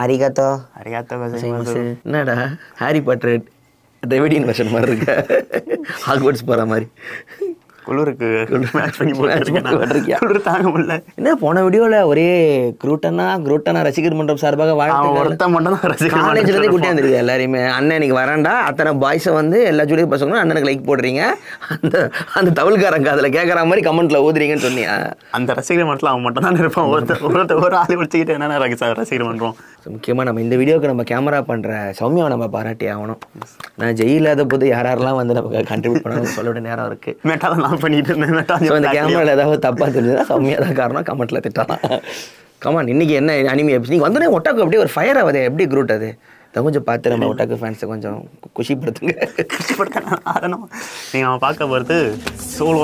அரிகாத்தோ என்னடா Harry Potter ரெவடியன் version மாதிரி இருக்க ஹாக்வர்ட்ஸ் போற மாதிரி குளிருக்கு குளிர் தாங்க முடியல. என்ன போன வீடியோல ஒரே குரூட்டனா ரசிகர் மன்றம் சார்பாக காலேஜ்ல இருந்து கூட்டியா வந்துருக்கு எல்லாருமே. அண்ணன் இன்னைக்கு வரேன்டா அத்தனை பாய்ஸை வந்து எல்லா ஜூலியும் பசங்களும் அண்ணனுக்கு லைக் போடுறீங்க, அந்த அந்த தவிழ்காரங்க அதில் கேட்குற மாதிரி கமெண்ட்ல ஊதுறீங்கன்னு சொன்னியா? அந்த ரசிகர் மன்றத்தில் அவன் மட்டும் தான் இருப்பான். ஒரு ஆள் வச்சுக்கிட்டு என்ன ரசிகர் மன்றம். முக்கியமாக நம்ம இந்த வீடியோக்கு நம்ம கேமரா பண்ணுற சௌமியாவை நம்ம பாராட்டி ஆகணும். நான் ஜெயிலாத போது யாரெல்லாம் வந்து நமக்கு கண்ட்ரிபியூட் பண்ணணும் சொல்ல நேரம் இருக்கு. பண்ணிட்டு இருந்தேன். இந்த கேமரால ஏதாவது தப்பா தெரிஞ்சதா சௌமியா தான் காரணம், கமெண்ட்ல திட்டலாம். கமான் இன்னைக்கு என்ன அனிமி எபிசோட்? நீங்க வந்தோடனே ஒட்டாக்கு அப்படியே ஒரு ஃபயர் ஆகுது, எப்படி குரூட் அது? அதை கொஞ்சம் பார்த்து நம்ம ஒட்டாக்கு ஃபேன்ஸை கொஞ்சம் குஷிப்படுத்துங்க. நீங்க அவன் பார்க்க போகிறது சோலோ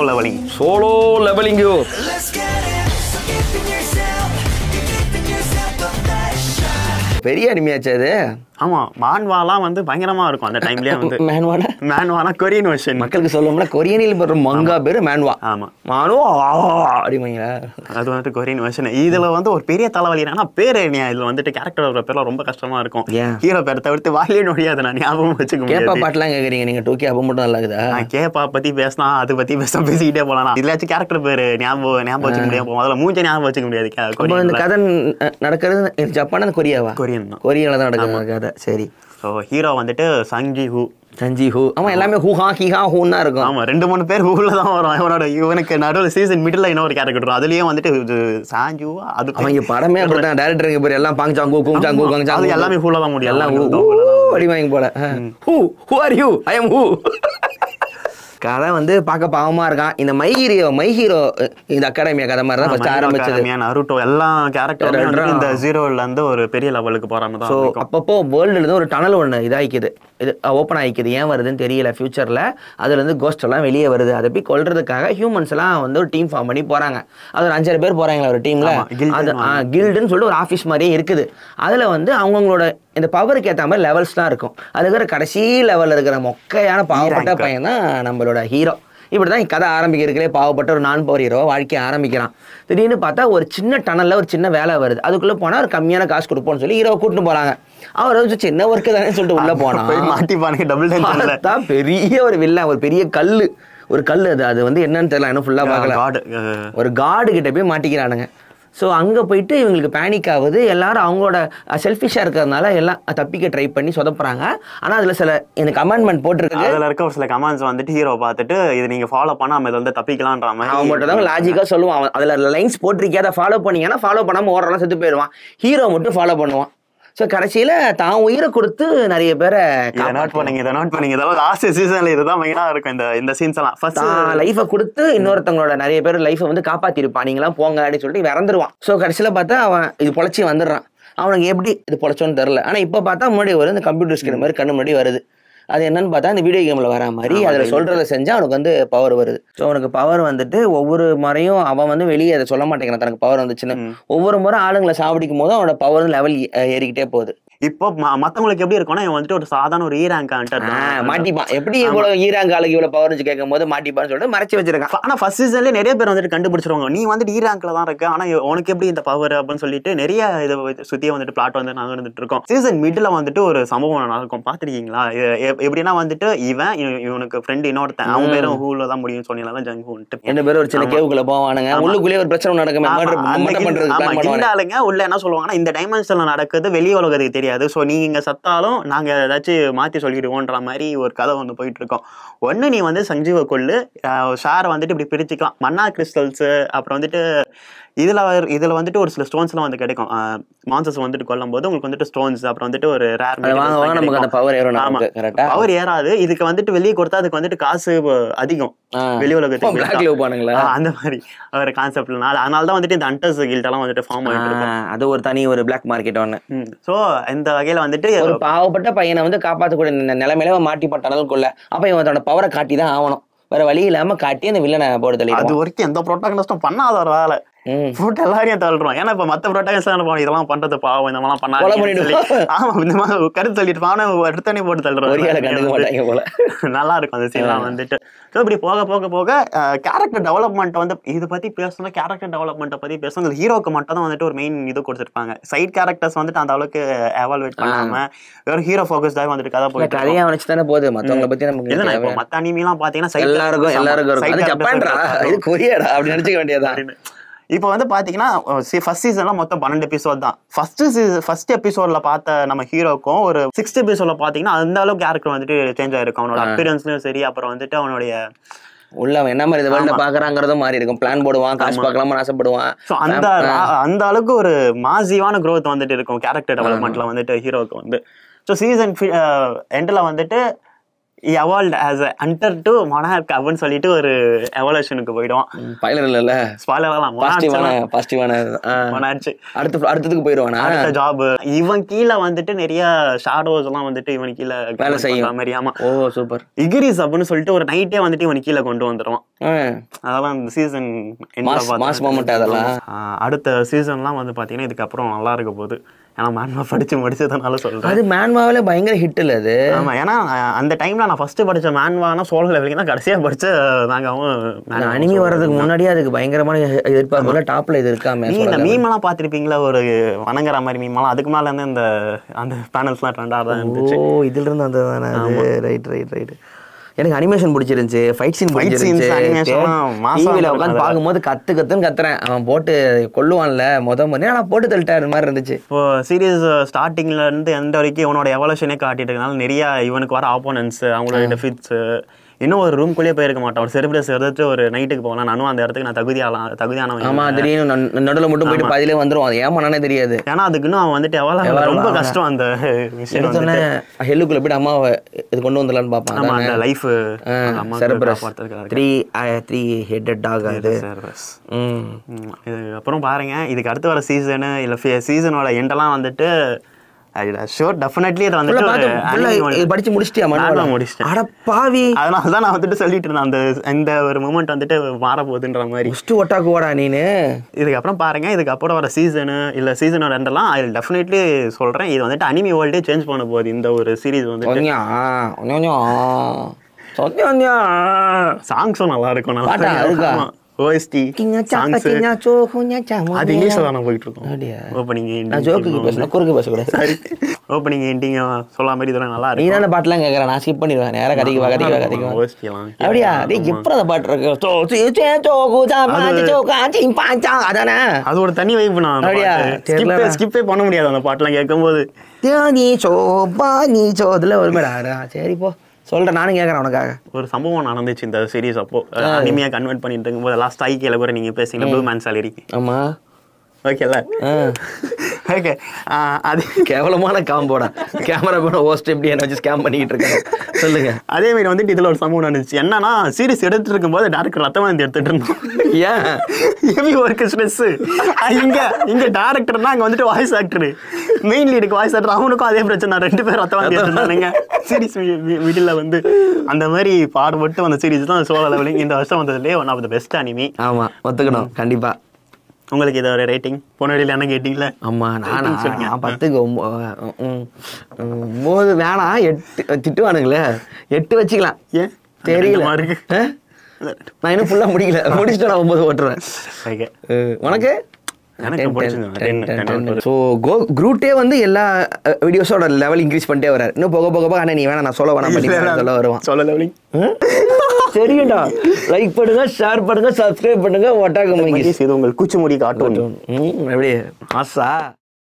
லெவலிங். பெரிய அனிமையாச்சு அது. ஆமா, மான்வாலாம் வந்து பயங்கரமா இருக்கும் அந்த டைம்லயே வந்து. மேன்வானா கொரியன் வெர்ஷன். மக்களுக்கு சொல்லணும்னா கொரியனில் வர மங்கா பேரு மேன்வா. ஆமா, மானுவா அப்படிங்க. அது வந்துட்டு கொரியன் வெர்ஷன். இதுல வந்து ஒரு பெரிய தலைவலி என்னன்னா பேர் இல்லையா, இதுல வந்துட்டு கேரக்டர் பேர்லாம் ரொம்ப கஷ்டமா இருக்கும். ஹீரோ பேரை தவிர்த்து வாயிலே நொடியாது, நான் ஞாபகம் வச்சுக்க முடியாது. கேப்பா பாட்டுலாம் கேக்குறீங்க நீங்க? டூக்கே அப்ப மட்டும் நல்லா இருக்குதா? கேப்பா பத்தி பேசினா அது பத்தி பேசிக்கிட்டே போலாம். இதுலாச்சும் கேரக்டர் பேரு ஞாபகம் வச்சுக்க முடியாது, முதல்ல மூஞ்ச ஞாபகம் வச்சுக்க முடியாது. இந்த கதை நடக்கிறது ஜப்பான் கொரியாவா? கொரியால தான் நடக்குது கதை. சரி, ஸோ ஹீரோ வந்துட்டு சஞ்சி ஹூ. ஆமா, எல்லாமே ஹூஹா ஹீஹா ஹூன்னா இருக்கும். ஆமா, 2-3 பேர் ஹூல தான் வரும். இவனுக்கு நடுவில் சீசன் மிடில் இன்னொரு கேரக்டர் வரும், அதுலயும் வந்துட்டு சாஞ்சு. அது அவங்க படமே அப்படிதான். டைரக்டருக்கு பேர் எல்லாம் பாங் சாங்கு கூங் சாங்கு காங் சாங்கு எல்லாமே ஹூல தான் முடியும். எல்லாம் அடி வாங்கி போல. Who are you? I am who. கதை வந்து பார்க்க பாவமா இருக்கான். இந்த மை ஹீரோ இந்த அகாடமியா கதை மாதிரி தான் ஃபர்ஸ்ட் ஆரம்பிச்சது. நருட்டோ எல்லா கேரக்டரும் இந்த ஜீரோல இருந்து ஒரு பெரிய லெவலுக்கு போறாங்க தான். ஸோ அப்பப்போ வேர்ல்டுல இருந்து ஒரு டனல் ஒன்று இதாகிக்குது, இது ஓப்பன் ஆகிக்குது. ஏன் வருதுன்னு தெரியல. ஃபியூச்சர்ல அதுல இருந்து கோஸ்ட் எல்லாம் வெளியே வருது. அதை போய் கொல்றதுக்காக ஹியூமன்ஸ் எல்லாம் வந்து ஒரு டீம் ஃபார்ம் பண்ணி போறாங்க. அது ஒரு 5 பேர் போறாங்களா ஒரு டீம்ல. அது கில்டுன்னு சொல்லிட்டு ஒரு ஆஃபீஸ் மாதிரியே இருக்குது. அதுல வந்து அவங்களோட இந்த பவருக்கு ஏற்ற மாதிரி லெவல்ஸ்லாம் இருக்கும். அது இருக்கிற கடைசி லெவலில் இருக்கிற மொக்கையான பாவப்பட்ட பையன் தான் நம்மளோட ஹீரோ. இப்படி தான் கதை ஆரம்பிக்கிறதுலே பாவப்பட்ட ஒரு நான் பவர் ஹீரோ வாழ்க்கையை ஆரம்பிக்கிறான். திடீர்னு பார்த்தா ஒரு சின்ன டனலில் ஒரு சின்ன வேலை வருது. அதுக்குள்ளே போனால் ஒரு கம்மியான காசு கொடுப்போம்னு சொல்லி ஹீரோவை கூட்டிட்டு போகிறாங்க. அவர் வந்து சின்ன ஒர்க்கு தானே சொல்லிட்டு உள்ளே போனால் தான் பெரிய ஒரு வில்லன், ஒரு பெரிய ஒரு கல் அது வந்து என்னன்னு தெரியல, இன்னும் ஃபுல்லாக பார்க்கல. ஒரு காடு கிட்ட போய் மாட்டிக்கிறானுங்க. ஸோ அங்கே போயிட்டு இவங்களுக்கு பேனிக் ஆகுது. எல்லாரும் அவங்களோட செல்ஃபிஷாக இருக்கிறதுனால எல்லாம் தப்பிக்க ட்ரை பண்ணி சொதப்புறாங்க. ஆனால் அதில் சில எனக்கு கமெண்ட்மெண்ட் போட்டிருக்கு. அதில் இருக்க ஒரு சில கமெண்ட்ஸ் வந்துட்டு ஹீரோ பார்த்துட்டு இது நீங்கள் ஃபாலோ பண்ணால் நம்ம இதை வந்து தப்பிக்கலான்ற மாதிரி அவன் மட்டும் தான் லாஜிக்காக சொல்லுவான். அதில் லைன்ஸ் போட்டிருக்கே, அதை ஃபாலோ பண்ணிங்கன்னா ஃபாலோ பண்ணாமல் ஓடுறலாம் செத்து போயிடுவான். ஹீரோ மட்டும் ஃபாலோ பண்ணுவான். ஸோ கடைசியில் தான் உயிரை கொடுத்து நிறைய பேரை நோட் பண்ணீங்க. இதெல்லாம் லாஸ்ட் சீசன்ல இதுதான் மெயினாக இருக்கும். இந்த சீன்ஸ் எல்லாம் ஃபர்ஸ்ட் லைஃபை கொடுத்து இன்னொருத்தவங்களோட நிறைய பேர் லைஃபை வந்து காப்பாற்றிருப்பான். நீங்களாம் போங்க அப்படின்னு சொல்லிட்டு இறந்துருவான். ஸோ கடைசியில் பார்த்தா அவன் இது பொழைச்சி வந்துடுறான். அவனுக்கு எப்படி இது பொழைச்சோன்னு தெரில. ஆனால் இப்போ பார்த்தா முன்னாடி வருது, இந்த கம்ப்யூட்டர் ஸ்கிரீன் மாதிரி கண்ணு முன்னாடி வருது. அது என்னன்னு பார்த்தா இந்த வீடியோ கேமில் வர மாதிரி அதில் சொல்கிறத செஞ்சால் அவனுக்கு வந்து பவர் வருது. ஸோ அவனுக்கு பவர் வந்துட்டு ஒவ்வொரு முறையும் அவன் வந்து வெளியே அதை சொல்ல மாட்டேங்கிறான் தனக்கு பவர் வந்துச்சுன்னு. ஒவ்வொரு முறை ஆளுங்களை சாவடிக்கும் போது அவனோட பவர் லெவல் ஏறிக்கிட்டே போகுது. இப்போ மத்தவங்களுக்கு எப்படி இருக்கும்னா இவன் வந்துட்டு ஒரு சாதாரண ஒரு ஈராங்க மாட்டிப்பான். எப்படி இவ்வளவு ஈராங்க ஆளுக்கு இவ்வளவு பவர் வச்சு கேட்கும் போது மாட்டிப்பான்னு சொல்லிட்டு மறைச்சு வச்சிருக்கான். ஆனா ஃபர்ஸ்ட் சீசன்ல நிறைய பேர் வந்துட்டு கண்டுபிடிச்சிருவாங்க, நீ வந்துட்டு ஈராங்க்ல தான் இருக்க, ஆனா உனக்கு எப்படி இந்த பவர் அப்படின்னு சொல்லிட்டு நிறைய இதை சுத்தியே வந்துட்டு பிளாட் வந்து நாங்க இருந்துட்டு இருக்கோம். சீசன் மிட்ல வந்துட்டு ஒரு சம்பவம் நடக்கும், பாத்திருக்கீங்களா? எப்படின்னா வந்துட்டு இவனுக்கு ஃப்ரெண்ட் இன்னொருத்தன், அவன் பேரும் ஹூல தான் முடியும்னு சொன்னீங்களா, ஜங்ஹூ. 2 பேரும் ஒரு சின்ன கேவுக்குள்ள போவானுங்க, உள்ளுக்குள்ளேயே ஒரு பிரச்சனை நடக்கும். உள்ள என்ன சொல்லுவாங்கன்னா இந்த டைமென்ஷன்ல நடக்குது வெளி உலகத்துக்கு தெரியாது, ஸோ நீங்க சத்தாலும் நாங்க ஏதாச்சும் மாத்தி சொல்லிடுவோன்ற மாதிரி ஒரு கதை வந்து போயிட்டு இருக்கோம். ஒன்னு நீ வந்து சஞ்சீவ கொள்ளு, ஷாரை வந்துட்டு இப்படி பிரிச்சுக்கலாம். மன்னா கிறிஸ்டல்ஸ், அப்புறம் வந்துட்டு இதுல வந்துட்டு ஒரு சில ஸ்டோன்ஸ் எல்லாம் வந்து கிடைக்கும். மான்சஸ் வந்துட்டு கொல்லும் போது உங்களுக்கு வந்துட்டு ஸ்டோன்ஸ், அப்புறம் வந்துட்டு ஒரு ரேர் பவர் ஏறாது. இதுக்கு வந்துட்டு வெளியே கொடுத்தா அதுக்கு வந்துட்டு காசு அதிகம் வெளி உலகத்துக்கு, அந்த மாதிரி ஒரு கான்செப்ட்னால. அதனாலதான் வந்துட்டு இந்த ஹண்டர்ஸ் கில்ட் எல்லாம் வந்துட்டு ஃபார்ம் ஆயிட்டு இருக்கு. அது ஒரு தனி ஒரு பிளாக் மார்க்கெட் ஒண்ணு. சோ இந்த வகையில வந்துட்டு ஒரு பாவப்பட்ட பையனை வந்து காப்பாற்றக்கூடிய நிலைமையில மாட்டிப்பட்டானதுக்குள்ள அப்ப இவன் தன்னோட பவரை காட்டி தான் ஆகணும். வேற வழி இல்லாம காட்டி அந்த வில்லனை போடுதல். அது வரைக்கும் எந்த ப்ரோட்டாகனிஸ்டும் பண்ணாத ஒரு வேலை. போட்டு எல்லாரையும் தள்ளுறோம். ஏன்னா இப்ப மத்த ப்ரோட்டாகனிஸ்ட் இதெல்லாம் பண்றது பாவம், இந்த மாதிரிலாம் பண்ணாங்க. ஆமா, இந்த மாதிரி கருத்து சொல்லிட்டு பாவனை எடுத்தோடனே போட்டு தள்ளுறோம். நல்லா இருக்கும் அந்த சீன்லாம் வந்துட்டு. ஸோ இப்படி போக போக போக கேரக்டர் டெவலப்மெண்ட் வந்து இதை பத்தி பேசணும். கேரக்டர் டெவலப்மெண்ட்டை பத்தி பேசணும். இந்த ஹீரோக்கு மட்டும் தான் வந்துட்டு ஒரு மெயின் இது கொடுத்துருப்பாங்க. சைட் கேரக்டர்ஸ் வந்துட்டு அந்த அளவுக்கு எவால்வேட் பண்ணாம வெறும் ஹீரோ ஃபோக்கஸ்டாக வந்துட்டு கதை போயிட்டு கதையா வச்சு தானே போகுது. மத்தவங்களை பத்தி நமக்கு இல்லைன்னா இப்போ மற்ற அனிமெலாம் பார்த்தீங்கன்னா எல்லாருக்கும் ஜப்பான்டா இது கொரியாடா அப்படி நினைச்சுக்க வேண்டியதான். இப்போ வந்து பாத்தீங்கன்னா ஃபர்ஸ்ட் சீசன்லாம் மொத்தம் 12 எபிசோட் தான். ஃபர்ஸ்ட் எபிசோட்ல பார்த்த நம்ம ஹீரோக்கும் ஒரு 6th எபிசோட்ல பாத்தீங்கன்னா அந்த அளவுக்கு கேரக்டர் வந்துட்டு சேஞ்ச் ஆயிருக்கும். அவனோட அப்பியரன்ஸ்லயும் சரி, அப்புறம் வந்துட்டு அவனுடைய உள்ள என்ன மாதிரி இந்த வேர்ல்ட பாக்குறாங்கிறதும் மாறி இருக்கும். பிளான் போடுவான், காசு பார்க்கலாம்னு ஆசைப்படுவான். அந்த அளவுக்கு ஒரு மாசிவான growth வந்துட்டு இருக்கும் கேரக்டர் டெவலப்மெண்ட்ல வந்துட்டு ஹீரோக்கு வந்து. ஸோ சீசன் எண்ட்ல வந்துட்டு evolved as a hunter to monarch அப்படின்னு சொல்லிட்டு ஒரு எவல்யூஷனுக்கு போயிடுவான். ஸ்பாயிலர் இல்ல, ஸ்பாயிலர்லாம் பாசிட்டிவான மொனார்ச் அடுத்ததுக்கு போயிடுவானா. அடுத்த ஜாப் இவன் கீழே வந்துட்டு நிறைய ஷாடோஸ் எல்லாம் வந்துட்டு இவன் கீழே வேலை செய்யற மாதிரி. ஆமா, ஓ சூப்பர். இகிரிஸ் அப்படின்னு சொல்லிட்டு ஒரு நைட்டே வந்துட்டு இவன் கீழே கொண்டு வந்துருவான். அதெல்லாம் இந்த சீசன் அதெல்லாம் அடுத்த சீசன்லாம் வந்து பாத்தீங்கன்னா இதுக்கப்புறம் நல்லா இருக்க போகுது. ஏன்னா மேன்வா படிச்சு முடிச்சதுனால சொல்றேன். அது மேன்வாவில பயங்கர ஹிட் இல்ல அது. ஆமா, ஏன்னா அந்த டைம்ல நான் ஃபர்ஸ்ட் படிச்ச மேன்வானா சோலோ லெவலிங் தான் கடைசியா படிச்ச நாங்க அனிமி வர்றதுக்கு முன்னாடியே அதுக்கு பயங்கரமான எதிர்பார்ப்புல டாப்ல இது இருக்காம. நீங்க இந்த மீமெல்லாம் பாத்திருப்பீங்களா, ஒரு வணங்குற மாதிரி மீமெல்லாம் அதுக்கு மேல இருந்து இந்த அந்த பேனல்ஸ்லாம் ட்ரெண்டா தான் இருந்துச்சு. ஓ இதுல இருந்து அந்த ரைட். எனக்கு அனிமேஷன் பிடிச்சிருந்துச்சு, ஃபைட் சீன் பிடிச்சிருந்துச்சு. டிவியில் உட்காந்து பார்க்கும்போது கத்துன்னு கத்துறேன். அவன் போட்டு கொல்லுவான்ல முதல்ல நான் போட்டு தள்ளிட்டாரு மாதிரி இருந்துச்சு. இப்போ சீரியஸ் ஸ்டார்டிங்ல இருந்து எந்த வரைக்கும் இவனோட எவல்யூஷனே காட்டிட்டு இருக்கனால நிறைய இவனுக்கு வர ஆப்போனன்ஸ், அவங்களோட டெஃபிட்ஸ். இன்னும் ஒரு ரூம்குள்ளேயே போயிருக்க மாட்டான். ஒரு செலிபிரஸ் எடுத்து ஒரு நைட்டுக்கு போகலாம், நானும் அந்த இடத்துக்கு நான் தகுதியானவன். ஆமா, திடீர்னு நடுவில் மட்டும் போயிட்டு பாதியிலே வந்துடும். அது ஏமானே தெரியாது. ஏன்னா அதுக்குன்னு அவன் வந்துட்டு எவ்வளவு ரொம்ப கஷ்டம் அந்த விஷயம். ஹெல்லுக்குள்ள போயிட்டு அம்மாவை இது கொண்டு வந்துடலான்னு பார்ப்பான். அந்த லைஃப் செரபரஸ் 3 ஹெட்டட் டாக் அது. இது அப்புறம் பாருங்க, இதுக்கு அடுத்து வர சீசனு இல்ல சீசனோட எண்டெல்லாம் வந்துட்டு படிச்சு முடிச்சிட்டியா? முடிச்சிட்டேன். அட பாவி, அதனால தான் நான் வந்துட்டு சொல்லிட்டு இருந்தேன் அந்த இந்த ஒரு மூமெண்ட் வந்துட்டு மாற போகுதுன்ற மாதிரி. ஒட்டாக்கு ஓடா நீனு. இதுக்கப்புறம் பாருங்க, இதுக்கப்புறம் வர சீசனு இல்ல சீசனோட ரெண்டெல்லாம் ஐ வில் டெஃபினெட்லி சொல்றேன். இது வந்துட்டு அனிமி வேர்ல்டே சேஞ்ச் பண்ண போகுது இந்த ஒரு சீரீஸ் வந்துட்டு. சாங்ஸும் நல்லா இருக்கும். நல்லா இருக்கா OST சாங்ஸ் அது இங்கிலீஷ்ல தான் போயிட்டு இருக்கோம். ஓப்பனிங் நான் ஜோக்குக்கு பேசணும், குறுக்கு பேசக்கூடாது. சரி, ஓப்பனிங் எண்டிங் சொல்லாம மாதிரி இதெல்லாம் நல்லா இருக்கு. நீ தான பாட்டுலாம் கேட்கறேன், நான் ஸ்கிப் பண்ணிடுவேன். நேரா கதைக்கு OST எல்லாம் அப்படியா? டேய் எப்பற அந்த பாட்டு இருக்கு? அதானே, அது ஒரு தனி வைப். நான் ஸ்கிப்பே பண்ண முடியாது அந்த பாட்டுலாம் கேட்கும்போது. அதுல ஒரு மேடா. சரி போ சொல்றேன், நானும் கேட்கறேன் உனக்காக. ஒரு சம்பவம் நடந்துச்சு இந்த சீரீஸ் அப்போ. அனிமையா கன்வெர்ட் பண்ணிட்டு இருக்கும்போது லாஸ்ட் ஐக்கியில கூட நீங்க பேசுறீங்க ப்ளூ மேன் சாலரி. ஆமா, ஓகேல. ஓகே, அது கேவலமான காம்போடா. கேமரா கூட ஹோஸ்ட் எப்படி என்ன வச்சு ஸ்கேம் பண்ணிட்டு இருக்காங்க சொல்லுங்க. அதே மாதிரி வந்துட்டு இதுல ஒரு சம்பவம் நடந்துச்சு. என்னன்னா சீரிஸ் எடுத்துட்டு இருக்கும்போது டேரக்டர் ரத்தம் வந்து எடுத்துட்டு இருந்தோம். ஏன் ஹெவி ஒர்க் ஸ்ட்ரெஸ். இங்க டேரக்டர்னா அங்க வந்துட்டு வாய்ஸ் ஆக்டர், மெயின் லீடுக்கு வாய்ஸ் ஆக்டர், அவனுக்கும் அதே பிரச்சனை. 2 பேர் ரத்தம் வந்து எடுத்துருந்தானுங்க சீரிஸ் மிடில் வந்து. அந்த மாதிரி பாடுபட்டு அந்த சீரிஸ் தான் சோலோ லெவலிங் இந்த வருஷம் வந்ததுலேயே one of the best anime. ஆமா, ஒத்துக்கணும் கண்டிப்பா. உங்களுக்கு இதை ஒரு ரேட்டிங் போன வழியில் என்ன கேட்டிங்களா? ஆமா, நான் 10க்கு 9 வேணாம், 8 திட்டுவானுங்களே. 8 வச்சுக்கலாம். ஏன் தெரியல இருக்கு. நான் இன்னும் ஃபுல்லா முடிச்சுட்டு நான் 9 ஓட்டுறேன். உனக்கு குரூட்டே வந்து எல்லா வீடியோஸோட லெவல் இன்க்ரீஸ் பண்ணிட்டே வர்றாரு. இன்னும் போக போக ஆனா நீ வேணா நான் சொல்ல வேணாம் பண்ணி சொல்ல வருவான். சொல்ல லெவலிங் சரிடா. லைக் பண்ணுங்க, ஷேர் பண்ணுங்க, சப்ஸ்கிரைப் பண்ணுங்க. ஒட்டாக உங்கள் கூச்சி முடி காட்டும். எப்படி ஆசா?